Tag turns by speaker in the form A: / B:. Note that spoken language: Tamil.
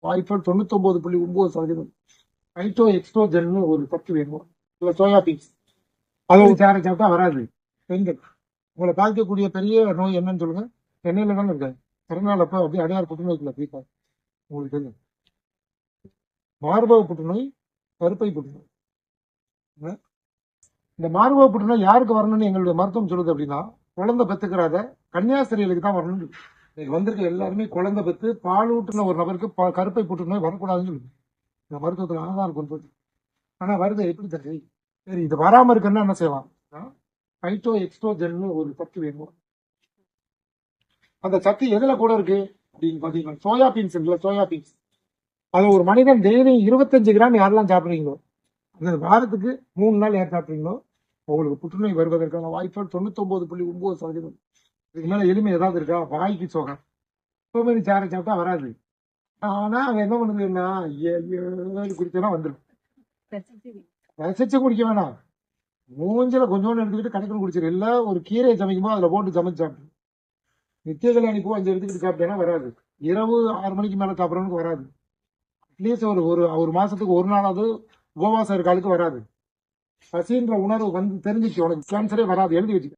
A: வாய்ப்புகள் 99.9%. ஐட்டோ எக்ஸ்ட்ரோஜன் ஒரு சத்து வேணும். இல்ல சோயா பீன்ஸ் அதை ஒரு சேரை சாப்பிட்டா வராது. பெண்கள் உங்களை பாதிக்கக்கூடிய பெரிய நோய் என்னன்னு சொல்லுங்க. எண்ணெயில தானே இருக்காது. பிறநாள் அப்ப அப்படியே அடையாறு புற்றுநோய்க்குள்ள போய்ப்பா உங்களுக்கு தெரியும். மார்பக புற்றுநோய், கருப்பை புற்றுநோய். இந்த மார்பக புற்றுநோய் யாருக்கு வரணும்னு எங்களுடைய மருத்துவம் சொல்லுது அப்படின்னா, குழந்தை பெத்துக்கிறாத கன்னியாஸ்திரிகளுக்கு தான் வரணும். வந்திருக்க எல்லாருமே குழந்தை பெற்று பாலூட்டுன ஒரு நபருக்கு கருப்பை புற்றுநோய் வரக்கூடாதுன்னு சொல்லுது. இந்த மருத்துவத்தில் ஆதாரம் கொண்டு வருது. ஆனா வருது எப்படி தெரியுது? சரி, இது வராம இருக்குன்னா என்ன செய்யலாம்? ஐட்டோ எக்ஸ்ட்ரோஜன் ஒரு சத்து வேணும். அந்த சத்து எதுல கூட இருக்கு அப்படின்னு பாத்தீங்கன்னா, சோயா பீன்ஸ் இருக்குல்ல, சோயா பீன்ஸ். அது ஒரு மனிதன் டெய்லி 25 கிராம் யாரெல்லாம் சாப்பிட்றீங்களோ, அந்த வாரத்துக்கு 3 நாள் யார் சாப்பிட்றீங்களோ, உங்களுக்கு புற்றுநோய் வருவதற்கான வாய்ப்புகள் 99.9%. இதுக்கு மேல எளிமை ஏதாவது இருக்கா? வாய்க்கு சோகம் மாதிரி சேரை சாப்பிட்டா வராது. ஆனா அவன் என்ன பண்ணுதுன்னா, குடிச்சா வந்துடும். ரசிச்சு குடிக்க வேணாம், மூஞ்சில கொஞ்சோண்டு எடுத்துக்கிட்டு கணக்குன்னு குடிச்சிரு. இல்ல ஒரு கீரையை சமைக்கும்போது அதுல போட்டு சமைச்சு சாப்பிட்டு நித்திய கல்யாணி பூ 5 எடுத்துக்கிட்டு சாப்பிட்டேன்னா வராது. இரவு 6 மணிக்கு மேல சாப்பிட்றவனுக்கு வராது. அட்லீஸ்ட் ஒரு மாசத்துக்கு ஒரு நாளாவது உபவாசம் இருக்க ஆளுக்கு வராது. பசின்ற உணர்வு வந்து தெரிஞ்சிச்சு, உனக்கு கேன்சரே வராது. எழுதி வச்சுக்க.